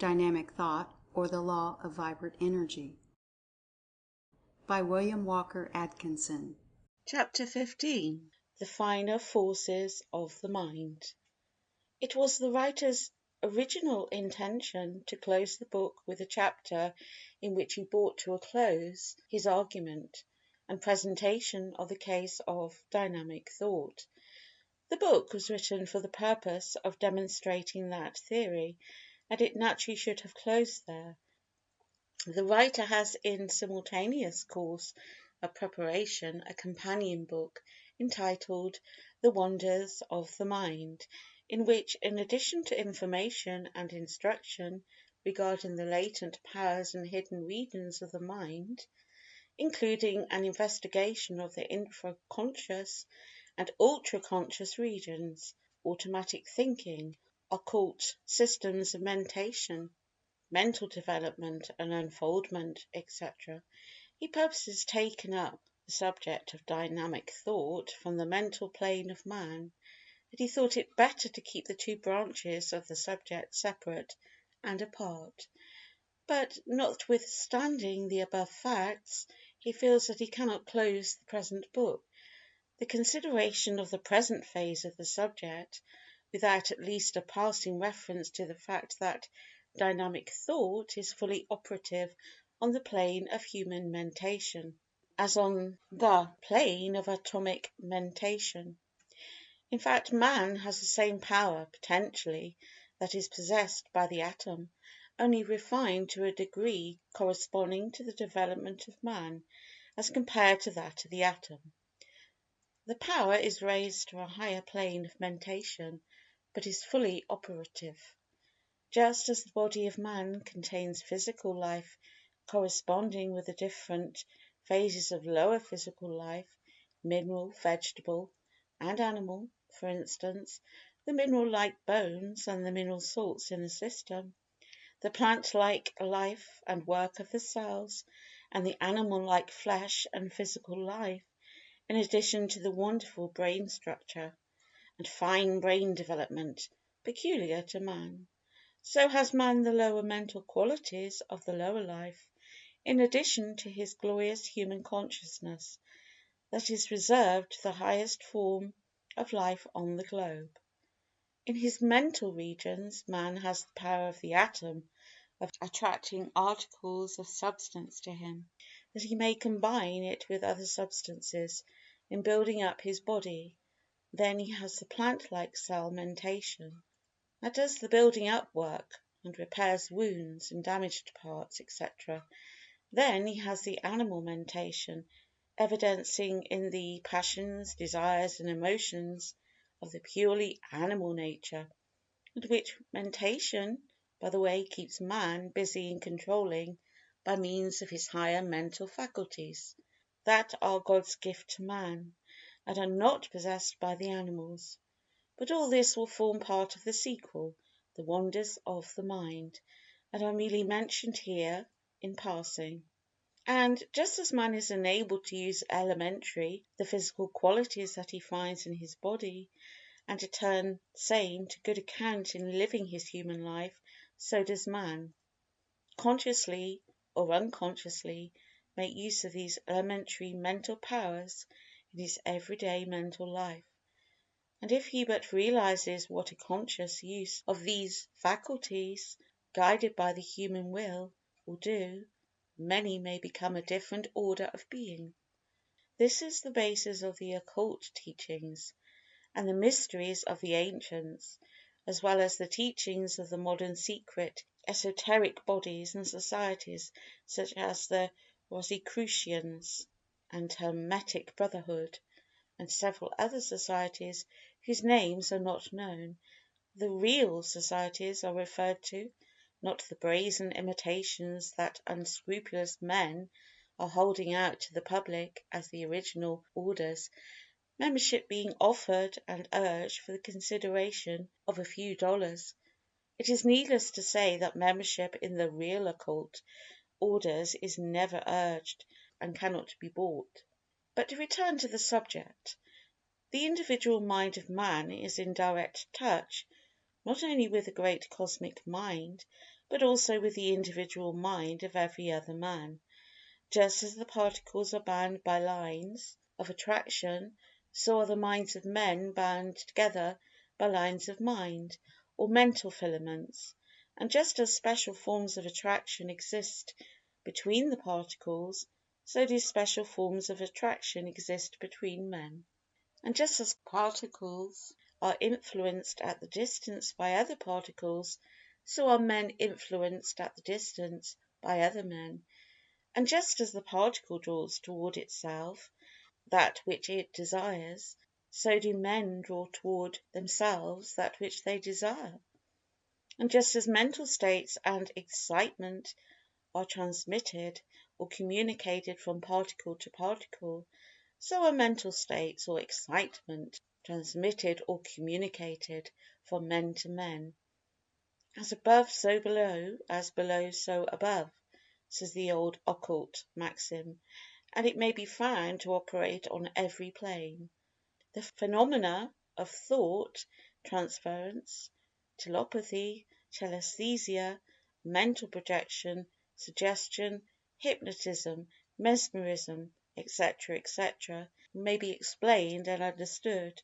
Dynamic Thought, or the Law of Vibrant Energy, by Walker Atkinson. Chapter 15. The Finer Forces of the Mind. It was the writer's original intention to close the book with a chapter in which he brought to a close his argument and presentation of the case of dynamic thought. The book was written for the purpose of demonstrating that theory, and it naturally should have closed there. The writer has in simultaneous course of preparation a companion book entitled The Wonders of the Mind, in which, in addition to information and instruction regarding the latent powers and hidden regions of the mind, including an investigation of the infraconscious and ultraconscious regions, automatic thinking, occult systems of mentation, mental development and unfoldment, etc., he purposes taking up the subject of dynamic thought from the mental plane of man, and he thought it better to keep the two branches of the subject separate and apart. But notwithstanding the above facts, he feels that he cannot close the present book. The consideration of the present phase of the subject, without at least a passing reference to the fact that dynamic thought is fully operative on the plane of human mentation, as on the plane of atomic mentation. In fact, man has the same power, potentially, that is possessed by the atom, only refined to a degree corresponding to the development of man as compared to that of the atom. The power is raised to a higher plane of mentation, but is fully operative. Just as the body of man contains physical life corresponding with the different phases of lower physical life, mineral, vegetable, and animal, for instance, the mineral-like bones and the mineral salts in the system, the plant-like life and work of the cells, and the animal-like flesh and physical life, in addition to the wonderful brain structure and fine brain development peculiar to man. So has man the lower mental qualities of the lower life, in addition to his glorious human consciousness that is reserved to the highest form of life on the globe. In his mental regions, man has the power of the atom of attracting articles of substance to him, that he may combine it with other substances in building up his body. Then he has the plant-like cell mentation, that does the building up work and repairs wounds and damaged parts, etc. Then he has the animal mentation, evidencing in the passions, desires, and emotions of the purely animal nature, and which mentation, by the way, keeps man busy in controlling by means of his higher mental faculties, that are God's gift to man, and are not possessed by the animals. But all this will form part of the sequel, The Wonders of the Mind, and are merely mentioned here in passing. And just as man is enabled to use elementary, the physical qualities that he finds in his body, and to turn same to good account in living his human life, so does man, consciously or unconsciously, make use of these elementary mental powers in his everyday mental life. And if he but realizes what a conscious use of these faculties, guided by the human will do, many may become a different order of being. This is the basis of the occult teachings, and the mysteries of the ancients, as well as the teachings of the modern secret esoteric bodies and societies such as the Rosicrucians and Hermetic Brotherhood, and several other societies whose names are not known. The real societies are referred to, not the brazen imitations that unscrupulous men are holding out to the public as the original orders, membership being offered and urged for the consideration of a few dollars. It is needless to say that membership in the real occult orders is never urged and cannot be bought. But to return to the subject, the individual mind of man is in direct touch, not only with the great cosmic mind, but also with the individual mind of every other man. Just as the particles are bound by lines of attraction, so are the minds of men bound together by lines of mind, or mental filaments. And just as special forms of attraction exist between the particles, so do special forms of attraction exist between men. And just as particles are influenced at the distance by other particles, so are men influenced at the distance by other men. And just as the particle draws toward itself that which it desires, so do men draw toward themselves that which they desire. And just as mental states and excitement are transmitted or communicated from particle to particle, so are mental states or excitement transmitted or communicated from men to men. As above, so below; as below, so above, says the old occult maxim, and it may be found to operate on every plane. The phenomena of thought, transference, telepathy, telesthesia, mental projection, suggestion, hypnotism, mesmerism, etc., etc., may be explained and understood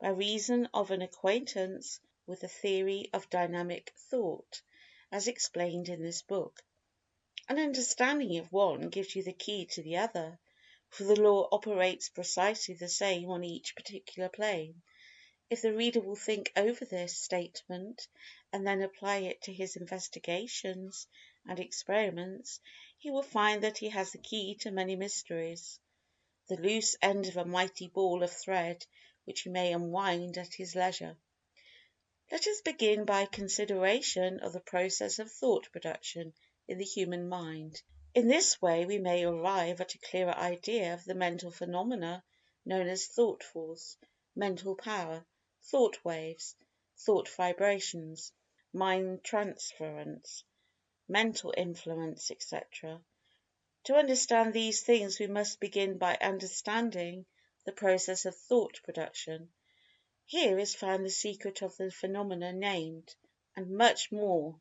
by reason of an acquaintance with the theory of dynamic thought, as explained in this book. An understanding of one gives you the key to the other, for the law operates precisely the same on each particular plane. If the reader will think over this statement and then apply it to his investigations and experiments, he will find that he has the key to many mysteries, the loose end of a mighty ball of thread which he may unwind at his leisure. Let us begin by a consideration of the process of thought production in the human mind. In this way we may arrive at a clearer idea of the mental phenomena known as thought force, mental power, thought waves, thought vibrations, mind transference, mental influence, etc. To understand these things we must begin by understanding the process of thought production. Here is found the secret of the phenomena named, and much more.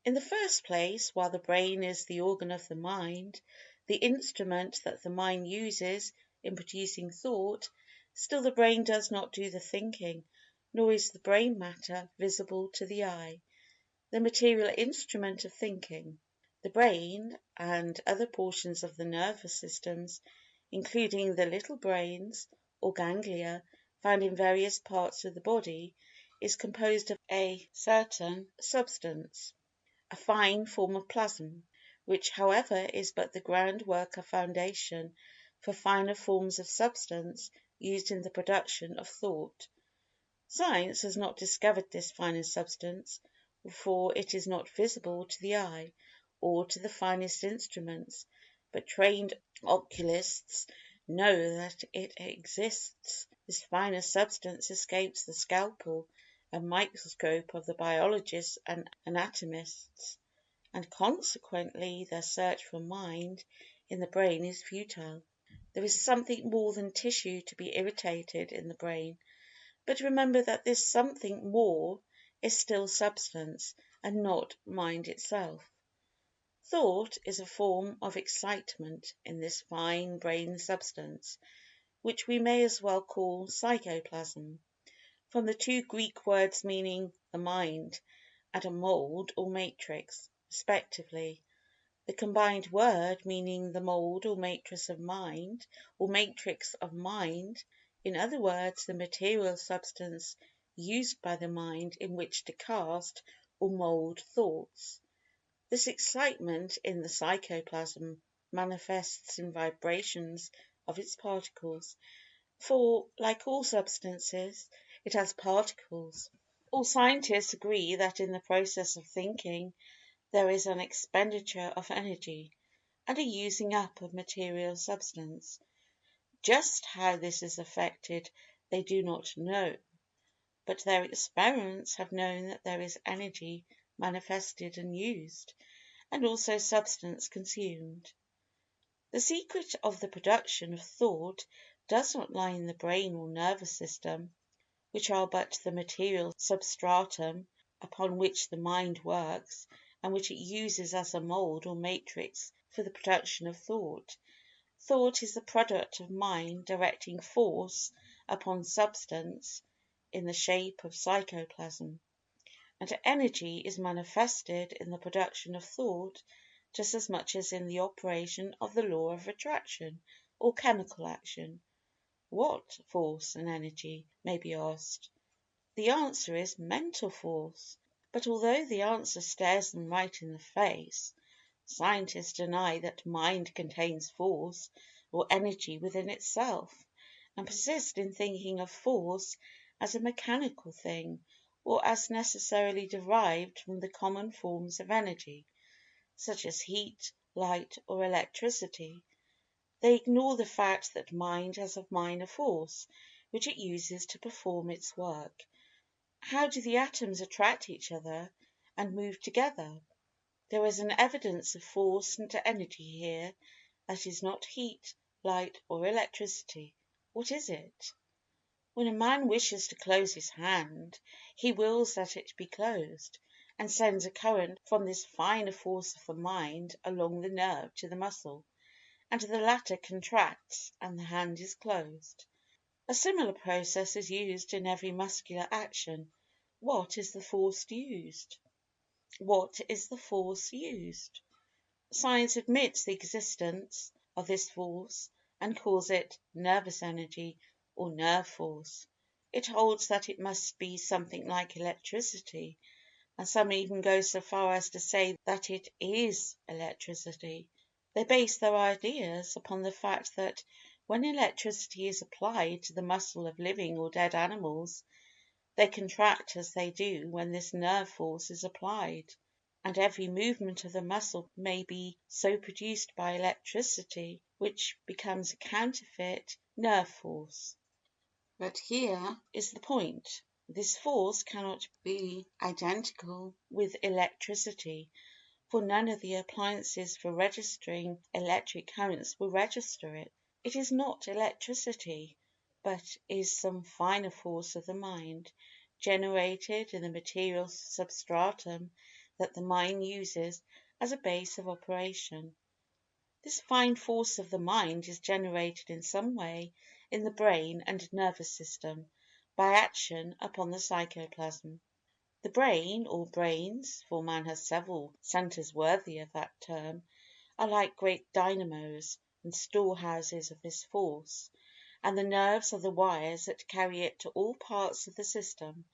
In the first place, while the brain is the organ of the mind, the instrument that the mind uses in producing thought, still the brain does not do the thinking, nor is the brain matter visible to the eye, the material instrument of thinking. The brain, and other portions of the nervous systems, including the little brains, or ganglia, found in various parts of the body, is composed of a certain substance, a fine form of plasm, which, however, is but the groundwork or foundation for finer forms of substance used in the production of thought. Science has not discovered this finer substance, for it is not visible to the eye or to the finest instruments, but trained oculists know that it exists. This finer substance escapes the scalpel and microscope of the biologists and anatomists, and consequently their search for mind in the brain is futile. There is something more than tissue to be irritated in the brain, but remember that this something more is still substance, and not mind itself. Thought is a form of excitement in this fine brain substance, which we may as well call psychoplasm, from the two Greek words meaning the mind and a mould or matrix, respectively, the combined word meaning the mould or matrix of mind, in other words, the material substance used by the mind in which to cast or mould thoughts. This excitement in the psychoplasm manifests in vibrations of its particles, for, like all substances, it has particles. All scientists agree that in the process of thinking there is an expenditure of energy, and a using up of material substance. Just how this is effected they do not know, but their experiments have known that there is energy manifested and used, and also substance consumed. The secret of the production of thought does not lie in the brain or nervous system, which are but the material substratum upon which the mind works, and which it uses as a mould or matrix for the production of thought. Thought is the product of mind directing force upon substance in the shape of psychoplasm, and energy is manifested in the production of thought just as much as in the operation of the law of attraction or chemical action. What force and energy, may be asked? The answer is mental force. But although the answer stares them right in the face, scientists deny that mind contains force or energy within itself, and persist in thinking of force as a mechanical thing, or as necessarily derived from the common forms of energy, such as heat, light, or electricity. They ignore the fact that mind has a minor force, which it uses to perform its work. How do the atoms attract each other and move together? There is an evidence of force and energy here that is not heat, light, or electricity. What is it? When a man wishes to close his hand, he wills that it be closed, and sends a current from this finer force of the mind along the nerve to the muscle, and the latter contracts and the hand is closed. A similar process is used in every muscular action. What is the force used? What is the force used? Science admits the existence of this force and calls it nervous energy or nerve force. It holds that it must be something like electricity, and some even go so far as to say that it is electricity. They base their ideas upon the fact that when electricity is applied to the muscle of living or dead animals, they contract as they do when this nerve force is applied, and every movement of the muscle may be so produced by electricity, which becomes a counterfeit nerve force. But here is the point. This force cannot be identical with electricity, for none of the appliances for registering electric currents will register it. It is not electricity, but is some finer force of the mind, generated in the material substratum that the mind uses as a base of operation. This fine force of the mind is generated in some way in the brain and nervous system by action upon the psychoplasm. The brain, or brains, for man has several centres worthy of that term, are like great dynamos and storehouses of this force, and the nerves are the wires that carry it to all parts of the system.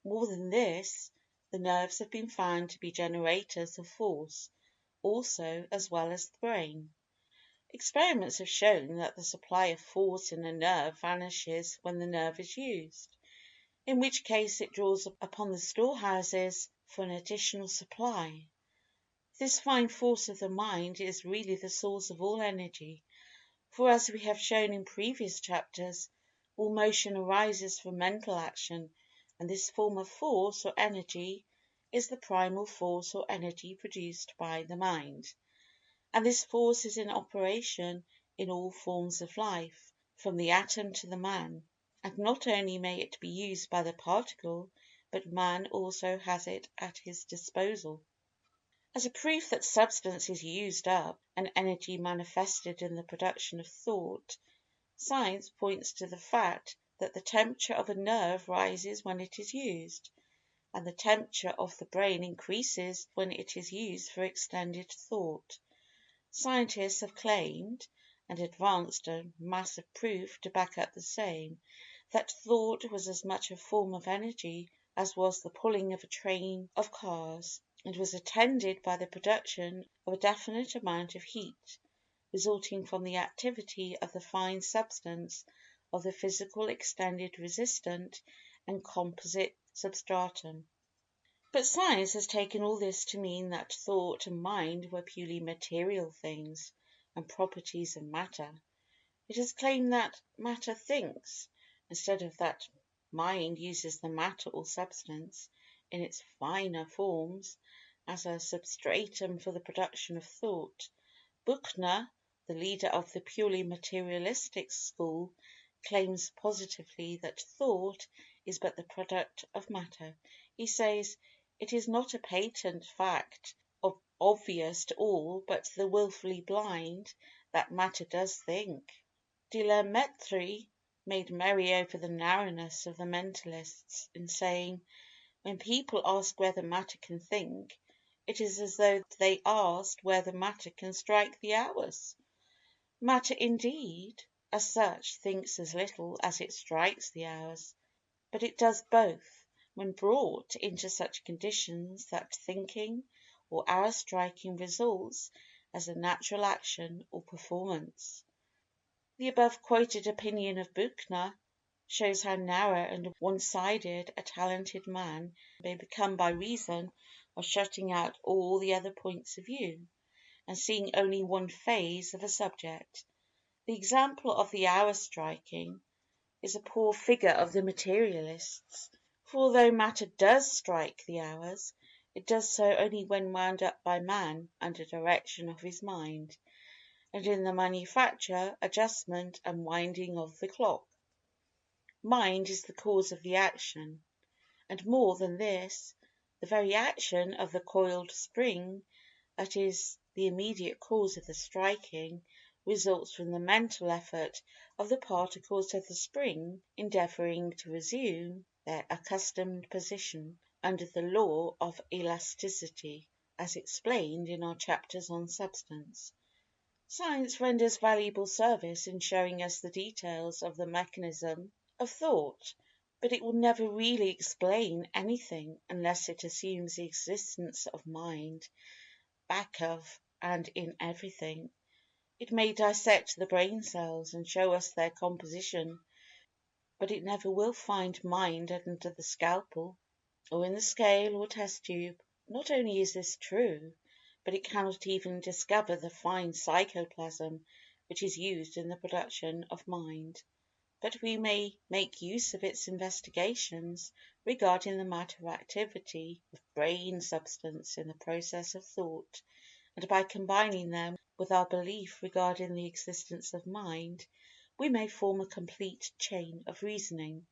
More than this, the nerves have been found to be generators of force also as well as the brain. Experiments have shown that the supply of force in a nerve vanishes when the nerve is used, in which case it draws upon the storehouses for an additional supply. This fine force of the mind is really the source of all energy, for as we have shown in previous chapters, all motion arises from mental action, and this form of force or energy is the primal force or energy produced by the mind. And this force is in operation in all forms of life, from the atom to the man. And not only may it be used by the particle, but man also has it at his disposal. As a proof that substance is used up and energy manifested in the production of thought, science points to the fact that the temperature of a nerve rises when it is used, and the temperature of the brain increases when it is used for extended thought. Scientists have claimed, and advanced a mass of proof to back up the same, that thought was as much a form of energy as was the pulling of a train of cars, and was attended by the production of a definite amount of heat, resulting from the activity of the fine substance of the physical extended resistant and composite substratum. But science has taken all this to mean that thought and mind were purely material things and properties of matter. It has claimed that matter thinks, instead of that mind uses the matter or substance in its finer forms as a substratum for the production of thought. Buchner, the leader of the purely materialistic school, claims positively that thought is but the product of matter. He says, "It is not a patent fact obvious to all but to the wilfully blind that matter does think. De la Mettrie made merry over the narrowness of the mentalists in saying, when people ask whether matter can think, it is as though they asked whether matter can strike the hours. Matter, indeed, as such, thinks as little as it strikes the hours, but it does both when brought into such conditions that thinking or hour striking results as a natural action or performance. The above quoted opinion of Buchner shows how narrow and one-sided a talented man may become by reason of shutting out all the other points of view, and seeing only one phase of a subject. The example of the hour striking is a poor figure of the materialists, for although matter does strike the hours, it does so only when wound up by man under direction of his mind, and in the manufacture, adjustment, and winding of the clock. Mind is the cause of the action, and more than this, the very action of the coiled spring, that is, the immediate cause of the striking, results from the mental effort of the particles of the spring endeavouring to resume their accustomed position under the law of elasticity, as explained in our chapters on substance. Science renders valuable service in showing us the details of the mechanism of thought, but it will never really explain anything unless it assumes the existence of mind back of and in everything. It may dissect the brain cells and show us their composition, but it never will find mind under the scalpel, or in the scale or test tube. Not only is this true, but it cannot even discover the fine psychoplasm which is used in the production of mind. But we may make use of its investigations regarding the matter activity of brain substance in the process of thought, and by combining them with our belief regarding the existence of mind, we may form a complete chain of reasoning,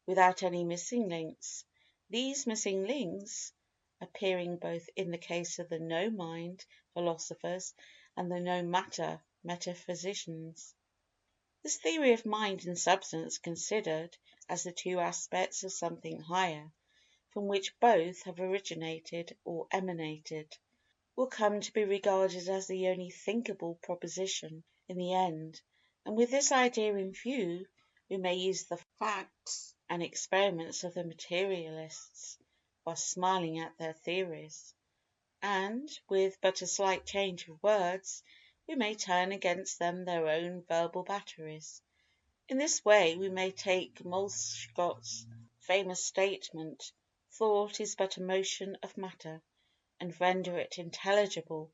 without any missing links, these missing links appearing both in the case of the no-mind philosophers and the no-matter metaphysicians. This theory of mind and substance considered as the two aspects of something higher, from which both have originated or emanated, will come to be regarded as the only thinkable proposition in the end, and with this idea in view we may use the facts and experiments of the materialists while smiling at their theories, and, with but a slight change of words, we may turn against them their own verbal batteries. In this way we may take Molescott's famous statement, "Thought is but a motion of matter," and render it intelligible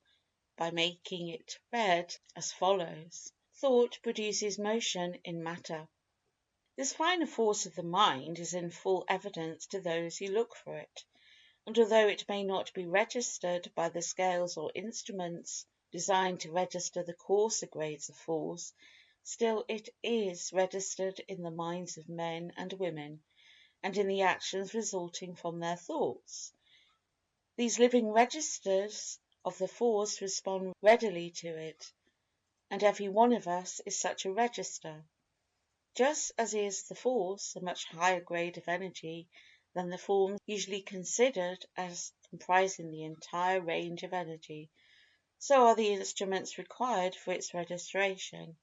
by making it read as follows: "Thought produces motion in matter." This finer force of the mind is in full evidence to those who look for it, and although it may not be registered by the scales or instruments designed to register the coarser grades of force, still it is registered in the minds of men and women, and in the actions resulting from their thoughts. These living registers of the force respond readily to it, and every one of us is such a register, just as is the force a much higher grade of energy than the forms usually considered as comprising the entire range of energy, so are the instruments required for its registration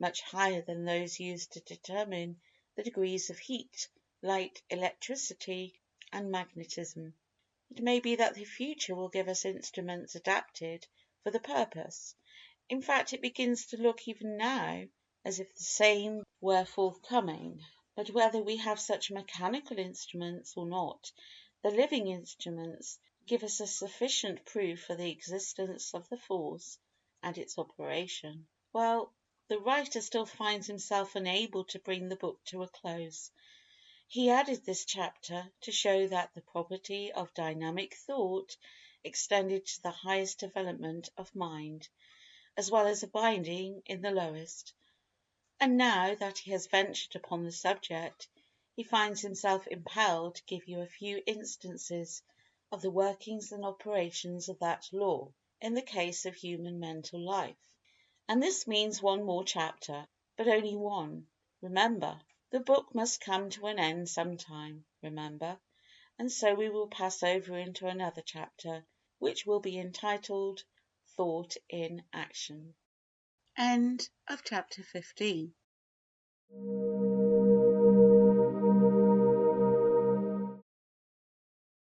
much higher than those used to determine the degrees of heat, light, electricity, and magnetism. It may be that the future will give us instruments adapted for the purpose. In fact, it begins to look even now as if the same were forthcoming. But whether we have such mechanical instruments or not, the living instruments give us a sufficient proof of the existence of the force and its operation. Well, the writer still finds himself unable to bring the book to a close. He added this chapter to show that the property of dynamic thought extended to the highest development of mind, as well as abiding in the lowest. And now that he has ventured upon the subject, he finds himself impelled to give you a few instances of the workings and operations of that law in the case of human mental life. And this means one more chapter, but only one, remember. The book must come to an end sometime, remember, and so we will pass over into another chapter, which will be entitled Thought in Action. End of chapter 15.